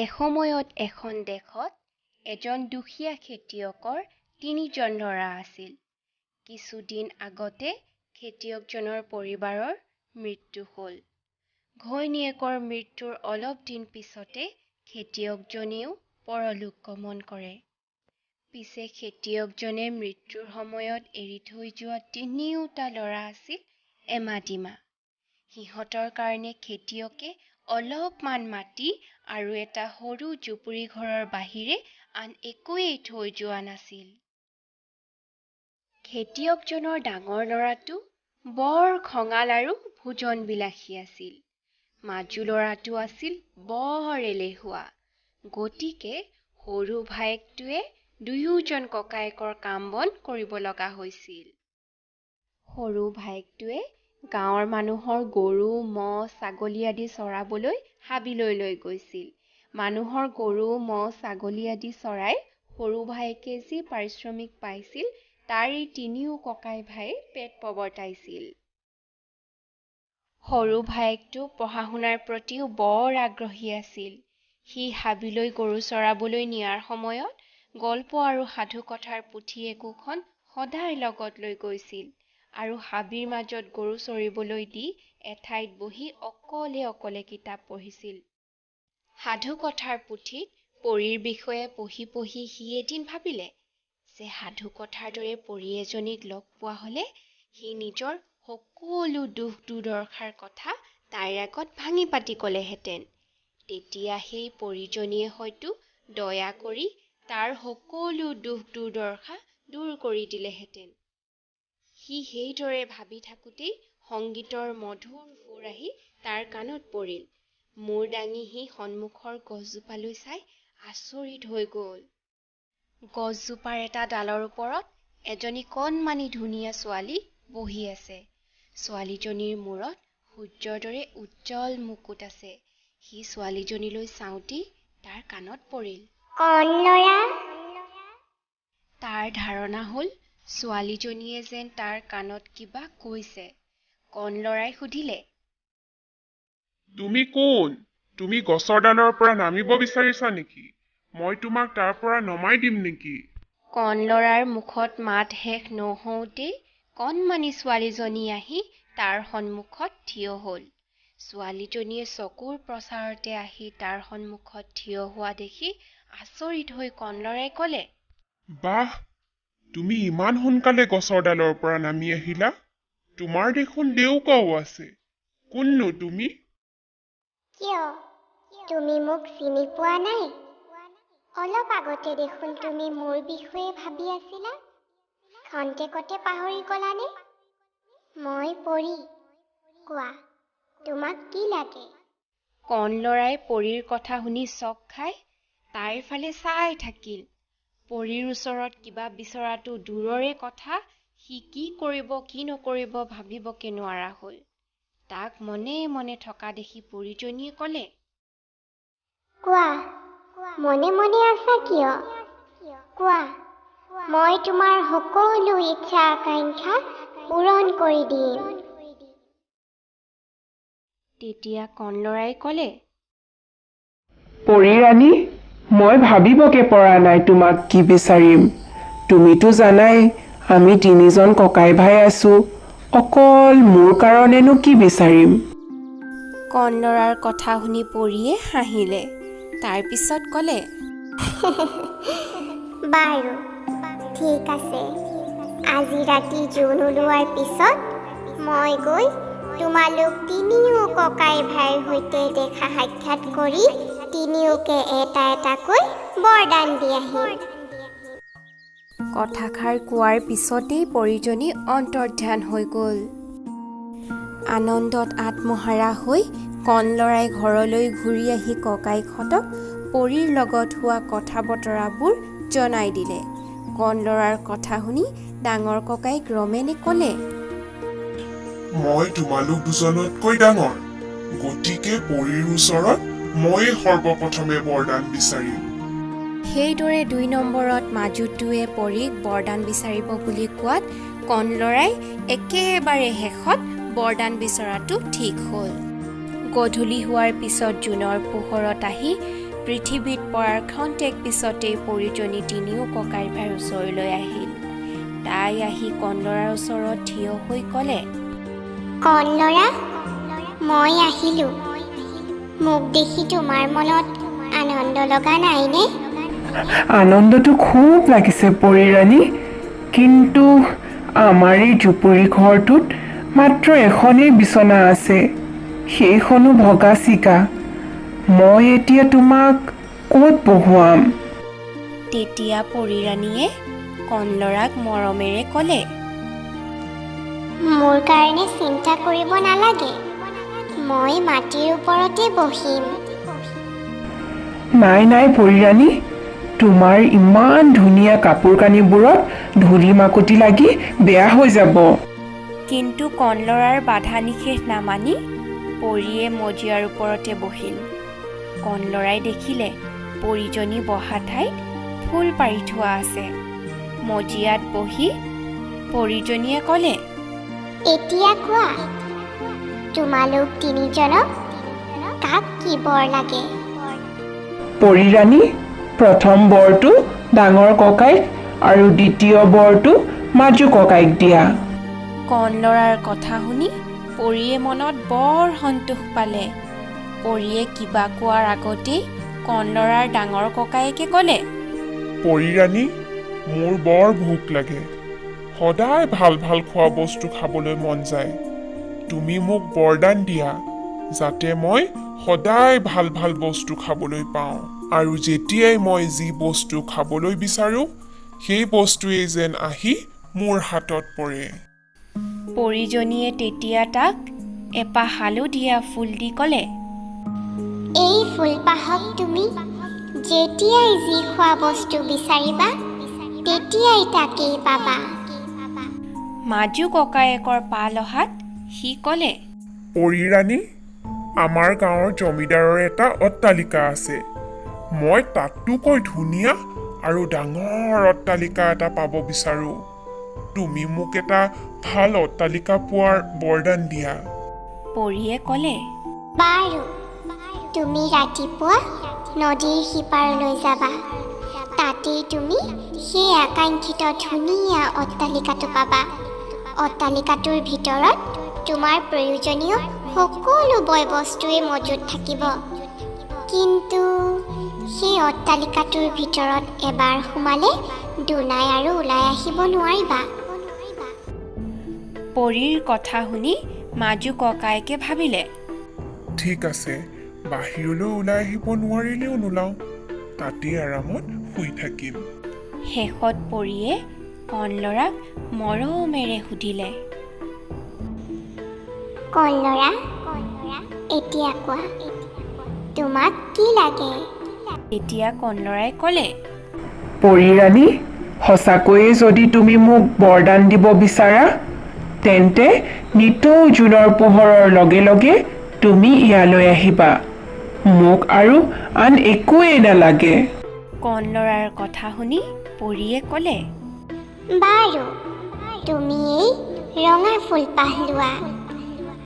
এসময়ত এখন দেশত এজন দুখীয়া খেতিয়কৰ ৩জন ল'ৰা আছিল। কিছুদিন আগতে খেতিয়কজনৰ পৰিবাৰৰ মৃত্যু হ'ল। ঘৈণীয়েকৰ মৃত্যুৰ অলপ দিন পিছতে খেতিয়কজনেও পৰলোক গমন কৰে। পিছে খেতিয়কজনে মৃত্যুৰ সময়ত এৰি থৈ যোৱা ৩টা ল'ৰা আছিল এমাটিমা। সিহঁতৰ কাৰণে খেতিয়কে অলপমান মাটি আৰু এটা সৰু জুপুৰি ঘৰৰ বাহিৰে আন একোৱেই থৈ যোৱা নাছিল। খেতিয়কজনৰ ডাঙৰ ল'ৰাটো বৰ খঙাল আৰু ভোজনবিলাসী আছিল। মাজু ল'ৰাটো আছিল বৰ এলেহুৱা। গতিকে সৰু ভায়েকটোৱে দুয়োজন ককায়েকৰ কাম বন কৰিব লগা হৈছিল। সৰু ভায়েকটোৱে গাঁৱৰ মানুহৰ গৰু, ম'হ, ছাগলী আদি চৰাবলৈ হাবিলৈ লৈ গৈছিল। মানুহৰ গৰু, ম'হ, ছাগলী আদি চৰাই সৰু ভায়েকে যি পাৰিশ্ৰমিক পাইছিল তাৰেই ৩ও ককাই ভাই পেট প্ৰবৰ্তাইছিল। সৰু ভায়েকটো পঢ়া-শুনাৰ প্ৰতিও বৰ আগ্ৰহী আছিল। সি হাবিলৈ গৰু চৰাবলৈ নিয়াৰ সময়ত গল্প আৰু সাধুকথাৰ পুথি একোখন সদায় লগত লৈ গৈছিল আৰু হাবিৰ মাজত গৰু চৰিবলৈ দি এঠাইত বহি অকলে অকলে কিতাপ পঢ়িছিল। সাধুকথাৰ পুথিত পৰীৰ বিষয়ে পঢ়ি পঢ়ি সি এদিন ভাবিলে যে সাধুকথাৰ দৰে পৰী এজনীক লগ পোৱা হ'লে সি নিজৰ সকলো দুখ দুৰ্দশাৰ কথা তাইৰ আগত ভাঙি পাতি ক'লেহেঁতেন। তেতিয়া সেই পৰীজনীয়ে হয়তো দয়া কৰি তাৰ সকলো দুখ দুৰ্দশা দূৰ কৰি দিলেহেঁতেন। সি সেইদৰে ভাবি থাকোঁতেই সংগীতৰ মধুৰ সুৰ আহি তাৰ কাণত পৰিল। মূৰ দাঙি সি সন্মুখৰ গছজোপালৈ চাই আচৰিত হৈ গ'ল। গছজোপাৰ এটা ডালৰ ওপৰত এজনী কণমানি ধুনীয়া ছোৱালী বহি আছে। ছোৱালীজনীৰ মূৰত সূৰ্যৰ দৰে উজ্জ্বল মুকুট আছে। সি ছোৱালীজনীলৈ চাওঁতেই তাৰ কাণত পৰিল। কণ ল'ৰা? তাৰ ধাৰণা হ'ল ছোৱালীজনীয়ে যেন তাৰ কাণত কিবা কৈছে। কণ ল'ৰাই সুধিলে, তুমি কোন? তুমি গছৰ ডালৰ পৰা নামিব বিচাৰিছা নেকি? মই তোমাক তাৰ পৰা নমাই দিম নেকি? কণ ল'ৰাৰ মুখত মাত শেষ নহওঁতেই কণমানি ছোৱালীজনী আহি তাৰ সন্মুখত থিয় হ'ল। ছোৱালীজনীয়ে চকুৰ প্ৰচাৰতে আহি তাৰ সন্মুখত থিয় হোৱা দেখি আচৰিত হৈ কণ ল'ৰাই ক'লে, বাহ, তুমি ইমান সোনকালে গছৰ ডালৰ পৰা নামি আহিলা? তোমাৰ দেখোন ডেউকাও আছে। কোননো তুমি? কিয়? তুমি মোক চিনি পোৱা নাই? অলপ আগতে দেখোন তুমি মোৰ বিষয়ে ভাবি আছিলা। খন্তেকতে পাহৰি গ'লানে? মই পৰী। কোৱা, তোমাক কি লাগে? কণ ল'ৰাই পৰীৰ কথা শুনি চক খাই তাইৰ ফালে চাই থাকিল। পৰীৰ ওচৰত কিবা বিচৰাটো দূৰৰে কথা, সি কি কৰিব কি নকৰিব ভাবিবকে নোৱাৰা হ'ল। তাক মনে মনে থকা দেখি পৰীজনীয়ে ক'লে, কোৱা, মনে মনে আছা কিয়? কোৱা, মই তোমাৰ সকলো ইচ্ছা আকাংক্ষা পূৰণ কৰি দিম। তেতিয়া কণ ল'ৰাই ক'লে, পৰী ৰাণী, মই ভাবিবকে পৰা নাই তোমাক কি বিচাৰিম। তুমিতো জানাই আমি 3জন ককাই ভাই আছো। অকল মোৰ কাৰণেনো কি বিচাৰিম? কণ ল'ৰাৰ কথা শুনি পৰীয়ে হাঁহিলে। তাৰ পিছত ক'লে, বাৰু, ঠিক আছে। আজি ৰাতি জোন ওলোৱাৰ পিছত মই গৈ তোমালোক 3ও ককাই ভাইৰ সৈতে দেখা সাক্ষাৎ কৰি 3ওকে এটা এটাকৈ বৰদান দি আহিম। কথাষাৰ কোৱাৰ পিছতেই পৰীজনী অন্তৰ্ধান হৈ গ'ল। আনন্দত আত্মহাৰা হৈ কণ ল'ৰাই ঘৰলৈ ঘূৰি আহি ককাইকহঁতক পৰীৰ লগত হোৱা কথা বতৰাবোৰ জনাই দিলে। কণ ল'ৰাৰ কথা শুনি ডাঙৰ ককাইক ৰমেনে ক'লে, মই তোমালোক দুজনতকৈ ডাঙৰ। গতিকে পৰীৰ ওচৰত ময়ে সৰ্বপ্ৰথমে বৰদান বিচাৰিম। সেইদৰে 2 নম্বৰত মাজুটোৱে পৰীক বৰদান বিচাৰিব বুলি কোৱাত কণ ল'ৰাই একেবাৰে শেষত বৰদান বিচৰাটো ঠিক হ'ল। গধূলি হোৱাৰ পিছত জোনৰ পোহৰত আহি পৃথিৱীত পৰাৰ ক্ষন্তেক পিছতেই পৰিজনী তিনিও ককাই ভাইৰ ওচৰলৈ আহিল। তাই আহি কণলৰাৰ ওচৰত থিয় হৈ ক'লে, কণলৰা, মই আহিলোঁ। মোক দেখি তোমাৰ মনত আনন্দ লগা নাইনে? আনন্দটো খুব লাগিছে পৰিৰাণী, কিন্তু আমাৰ এই জুপুৰি ঘৰটোত মাত্ৰ এখনেই বিচনা আছে, সেইখনো ভগা চিগা। মই এতিয়া তোমাক ক'ত বহুৱাম? তেতিয়া পৰিৰাণীয়ে কণলৰাক মৰমেৰে ক'লে, মোৰ কাৰণে চিন্তা কৰিব নালাগে, মই মাটিৰ ওপৰতে বহিম। নাই নাই পৰিৰাণী, তোমাৰ ইমান ধুনীয়া কাপোৰ কানিবোৰত ধূলি মাকতি লাগি বেয়া হৈ যাব। কিন্তু কণলৰাৰ বাধা নিষেধ নামানি পৰীয়ে মজিয়াৰ ওপৰতে বহিল। কণলৰাই দেখিলে পৰিজনী বহা ঠাইত ফুল পাৰি থোৱা আছে। মজিয়াত বহি পৰিজনীয়ে ক'লে, এতিয়া কোৱা, তোমালোক তিনিজনক কাক কি বৰ লাগে? পৰিৰাণী, প্ৰথম বৰটো ডাঙৰ ককাইক আৰু দ্বিতীয় বৰটো মাজু ককাইক দিয়া। কণলৰাৰ কথা শুনি পৰীয়ে মনত বৰ সন্তোষ পালে। পৰীয়ে কিবা কোৱাৰ আগতেই কণলৰাৰ ডাঙৰ ককায়েকে ক'লে, পৰিৰাণী, মোৰ বৰ ভোক লাগে। সদায় ভাল ভাল খোৱা বস্তু খাবলৈ মন যায়। তুমি মোক বৰদান দিয়া, যাতে মই সদায় ভাল ভাল বস্তু খাবলৈ পাওঁ, আৰু যেতিয়াই মই যি বস্তু খাবলৈ বিচাৰোঁ সেই বস্তুৱেই যেন আহি মোৰ হাতত পৰে। পৰিজনীয়ে তেতিয়া তাক এপাহ হালধীয়া ফুল দি ক'লে, এই ফুলপাহক তুমি যেতিয়াই যি খোৱা বস্তু বিচাৰিবা তেতিয়াই তাকেই পাবা। মাজু ককায়েকৰ পা লহাত সি ক'লে, পৰিৰাণী, আমাৰ গাঁৱৰ জমিদাৰৰ এটা অট্টালিকা আছে। মই তাতোকৈ ধুনীয়া আৰু ডাঙৰ অট্টালিকা এটা পাব বিচাৰোঁ। তুমি মোক এটা ভাল অট্টালিকা পোৱাৰ বৰদান দিয়া। পৰীয়ে ক'লে, বাৰু, তুমি ৰাতিপুৱা নদীৰ সিপাৰলৈ যাবা। তাতেই তুমি সেই আকাংক্ষিত ধুনীয়া অট্টালিকাটো পাবা। অট্টালিকাটোৰ ভিতৰত তোমাৰ প্ৰয়োজনীয় সকলো বয় বস্তুৱেই মজুত থাকিব। কিন্তু সেই অট্টালিকাটোৰ ভিতৰত এবাৰ সোমালে দুনাই আৰু ওলাই আহিব নোৱাৰিবা। পৰীৰ কথা শুনি মাজু ককায়েকে ভাবিলে, ঠিক আছে, বাহিৰলৈ ওলাই আহিব নোৱাৰিলেও নোলাওঁ, তাতেই আৰামত শুই থাকিম। শেষত পৰীয়ে কণলৰাক মৰমেৰে সুধিলে, কণলৰা, এতিয়া কোৱা, তোমাক কি লাগে? তেতিয়া কণলৰাই ক'লে, পৰিৰাণী, সঁচাকৈয়ে যদি তুমি মোক বৰদান দিব বিচাৰা তেন্তে নিতৌ জোনৰ পোহৰৰ লগে লগে তুমি ইয়ালৈ আহিবা। মোক আৰু আন একোৱেই নালাগে। কণলৰাৰ কথা শুনি পৰীয়ে ক'লে, বাৰু, তুমি এই ৰঙা ফুলপাহ লোৱা।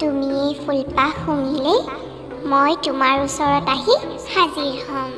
তুমি এই ফুলপাহ শুঙিলেই মই তোমাৰ ওচৰত আহি হাজিৰ হ'ম।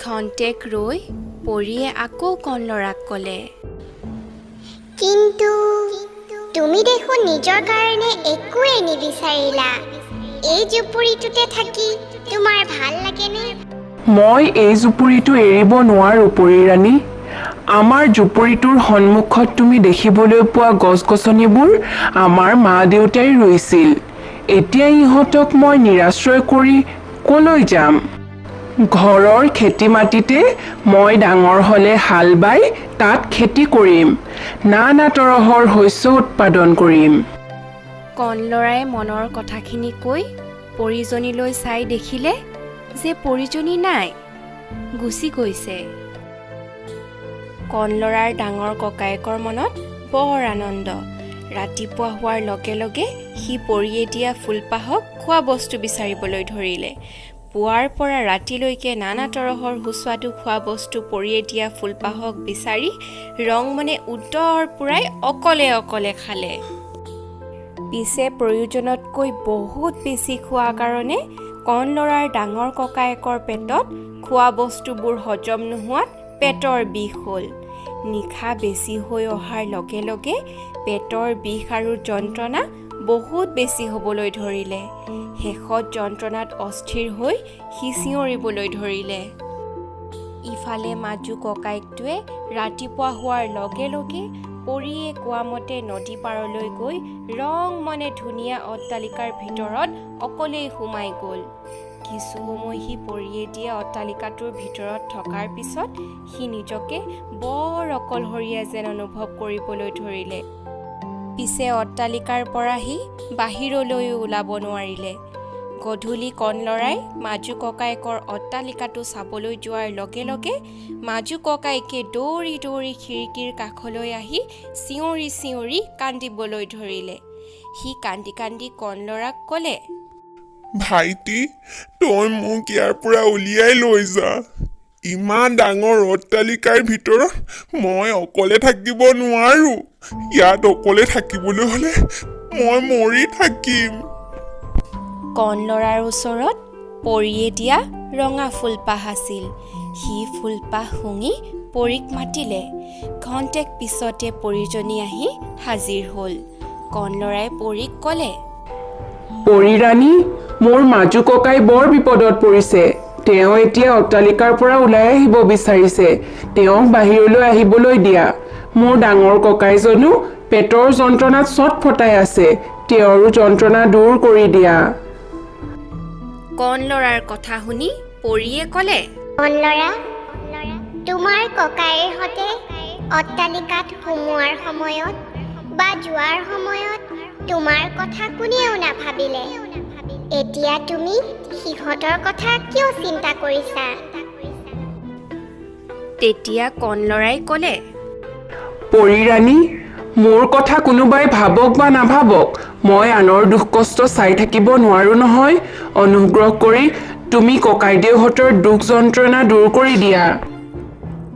ক্ষন্তেক ৰৈ পৰীয়ে আকৌ কণলৰাক ক'লে, কিন্তু তুমি দেখোন নিজৰ কাৰণে একোৱেই নিবিচাৰিলা। এই জুপুৰিটোতে থাকি তোমাৰ ভাল লাগেনে? মই এই জুপুৰিটো এৰিব নোৱাৰোঁ পৰিৰাণী। আমাৰ জুপুৰিটোৰ সন্মুখত তুমি দেখিবলৈ পোৱা গছ গছনিবোৰ আমাৰ মা দেউতাই ৰুইছিল। এতিয়া ইহঁতক মই নিৰাশ্ৰয় কৰি ক'লৈ যাম? ঘৰৰ খেতি মাটিতে মই ডাঙৰ হ'লে হাল বাই তাত খেতি কৰিম, নানা তৰহৰ শস্য উৎপাদন কৰিম। কণলৰাই মনৰ কথাখিনি কৈ পৰিজনীলৈ চাই দেখিলে যে পৰিজনী নাই, গুচি গৈছে। কণলৰাৰ ডাঙৰ ককায়েকৰ মনত বৰ আনন্দ। ৰাতিপুৱা হোৱাৰ লগে লগে সি পৰীয়ে দিয়া ফুলপাহক খোৱা বস্তু বিচাৰিবলৈ ধৰিলে। পুৱাৰ পৰা ৰাতিলৈকে নানা তৰহৰ সুস্বাদু খোৱা বস্তু পৰীয়ে দিয়া ফুলপাহক বিচাৰি ৰংমনে উত্তৰ পূৰাই অকলে অকলে খালে। পিছে প্ৰয়োজনতকৈ বহুত বেছি খোৱাৰ কাৰণে কণ ল'ৰাৰ ডাঙৰ ককায়েকৰ পেটত খোৱা বস্তুবোৰ হজম নোহোৱাত পেটৰ বিষ হ'ল। নিশা বেছি হৈ অহাৰ লগে লগে পেটৰ বিষ আৰু যন্ত্ৰণা বহুত বেছি হ'বলৈ ধৰিলে। শেষত যন্ত্ৰণাত অস্থিৰ হৈ সি চিঞৰিবলৈ ধৰিলে। ইফালে মাজু ককায়েকটোৱে ৰাতিপুৱা হোৱাৰ লগে লগে পৰিয়ে কোৱা মতে নদী পাৰলৈ গৈ ৰং মনে ধুনীয়া অট্টালিকাৰ ভিতৰত অকলেই সোমাই গ'ল। কিছু সময় সি পৰিয়ে দিয়া অট্টালিকাটোৰ ভিতৰত থকাৰ পিছত সি নিজকে বৰ অকলশৰীয়া যেন অনুভৱ কৰিবলৈ ধৰিলে। পিছে অট্টালিকাৰ পৰা সি বাহিৰলৈও ওলাব নোৱাৰিলে। গধূলি কণ ল'ৰাই মাজু ককায়েকৰ অট্টালিকাটো চাবলৈ যোৱাৰ লগে লগে মাজু ককায়েকে দৌৰি দৌৰি খিৰিকীৰ কাষলৈ আহি চিঞৰি চিঞৰি কান্দিবলৈ ধৰিলে। সি কান্দি কান্দি কণ ল'ৰাক ক'লে, ভাইটি, তই মোক ইয়াৰ পৰা উলিয়াই লৈ যা। ইমান ডাঙৰ অট্টালিকাৰ ভিতৰত মই অকলে থাকিব নোৱাৰো। ইয়াত অকলে থাকিবলৈ হ'লে মই মৰি থাকিম। কণ ল'ৰাৰ ওচৰত পৰিয়ে দিয়া ৰঙা ফুলপাহ আছিল। সি ফুলপাহ শুঙি পৰীক মাতিলে। ঘণ্টেক পিছতে পৰীজনী আহি হাজিৰ হ'ল। কণ ল'ৰাই পৰীক ক'লে, পৰী ৰাণী, মোৰ মাজু ককাই বৰ বিপদত পৰিছে। তেওঁ এতিয়া অট্টালিকাৰ পৰা ওলাই আহিব বিচাৰিছে। তেওঁক বাহিৰলৈ আহিবলৈ দিয়া। মোৰ ডাঙৰ ককাইজনো পেটৰ যন্ত্ৰণাত চটফটাই আছে। তেওঁৰো যন্ত্ৰণা দূৰ কৰি দিয়া। কণ ল'ৰাৰ কথা শুনি পৰীয়ে ক'লে, কণ ল'ৰা, তোমাৰ ককাইৰ সতে অট্টালিকাত সোমোৱাৰ সময়ত বা যোৱাৰ সময়ত তোমাৰ কথা কোনেও নাভাবিলে। এতিয়া তুমি সিহঁতৰ কথা কিয় চিন্তা কৰিছা? তেতিয়া কণ ল'ৰাই ক'লে, পৰী ৰাণী, মোৰ কথা কোনোবাই ভাবক বা নাভাবক, মই আনৰ দুখ কষ্ট চাই থাকিব নোৱাৰো নহয়। অনুগ্ৰহ কৰি তুমি ককাইদেউহঁতৰ দুখ যন্ত্ৰণা দূৰ কৰি দিয়া।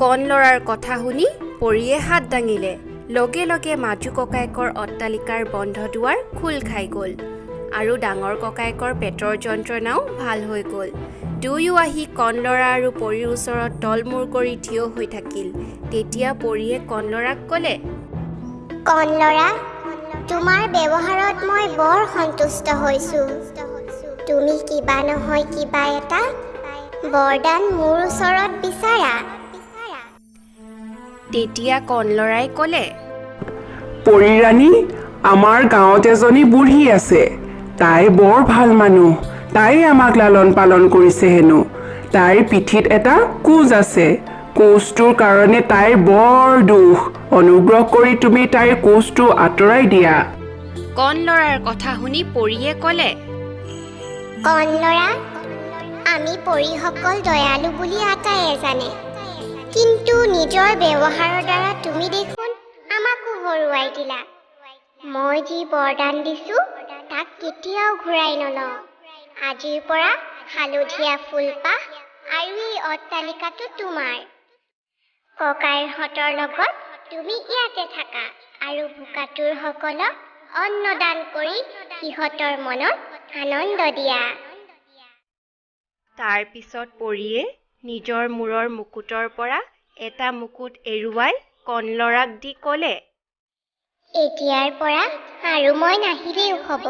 কণ ল'ৰাৰ কথা শুনি পৰীয়ে হাত দাঙিলে। লগে লগে মাজু ককায়েকৰ অট্টালিকাৰ বন্ধ দুৱাৰ খোল খাই গ'ল আৰু ডাঙৰ ককায়েকৰ পেটৰ যন্ত্ৰণাও ভাল হৈ গ'ল। দুয়ো আহি কণ ল'ৰা আৰু পৰীৰ ওচৰত তলমূৰ কৰি থিয় হৈ থাকিল। তেতিয়া পৰীয়ে কণ ল'ৰাক ক'লে, কণ ল'ৰা, তোমাৰ ব্যৱহাৰত মই বৰ সন্তুষ্ট হৈছোঁ। তুমি কিবা নহয় কিবা এটা বৰদান মোৰ ওচৰত বিচাৰা। তেতিয়া কণ ল'ৰাই ক'লে, পৰী ৰাণী, আমাৰ গাঁৱত এজনী বুঢ়ী আছে। তাই বৰ ভাল মানুহ। তাই আমাক লালন পালন কৰিছে হেনো। তাইৰ পিঠিত এটা কোজ আছে। কোজটোৰ কাৰণে তাইৰ বৰ দুখ। অনুগ্ৰহ কৰি তুমি তাইৰ কোজটো আঁতৰাই দিয়া। কণ ল'ৰাৰ কথা শুনি পৰীয়ে ক'লে, কণ ল'ৰা, আমি পৰীসকল দয়ালু বুলি আটায়ে জানে। কিন্তু নিজৰ ব্যৱহাৰৰ দ্বাৰা তুমি দেখোন আমাকো হৰুৱাই দিলা। মই যি বৰদান দিছোঁ তাক কেতিয়াও ঘূৰাই নলওঁ। আজিৰ পৰা হালধীয়া ফুলপাহ আৰু এই অট্টালিকাটো তোমাৰ। ককাইহঁতৰ লগত তুমি ইয়াতে থাকা আৰু ভোকাতুৰসকলক অন্নদান কৰি সিহঁতৰ মনত আনন্দ দিয়া। তাৰ পিছত পৰীয়ে নিজৰ মূৰৰ মুকুটৰ পৰা এটা মুকুট এৰুৱাই কণ ল'ৰাক দি ক'লে, এতিয়াৰ পৰা আৰু মই নাহিলেও হ'ব।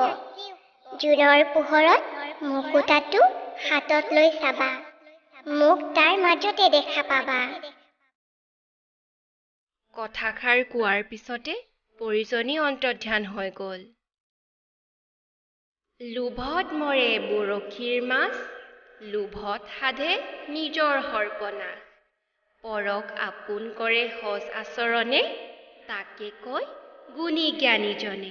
জোনৰ পোহৰত মুকুতাটো হাতত লৈ চাবা। মোক তাৰ মাজতে দেখা পাবা। কথাষাৰ কোৱাৰ পিছতে পৰীজনী অন্তৰ্ধান হৈ গ'ল। লোভত মৰে বৰশীৰ মাছ, লোভত সাধে নিজৰ সৰ্বনাশ। পৰক আপোন কৰে সজ আচৰণে, তাকে কয় গুণী জ্ঞানীজনে।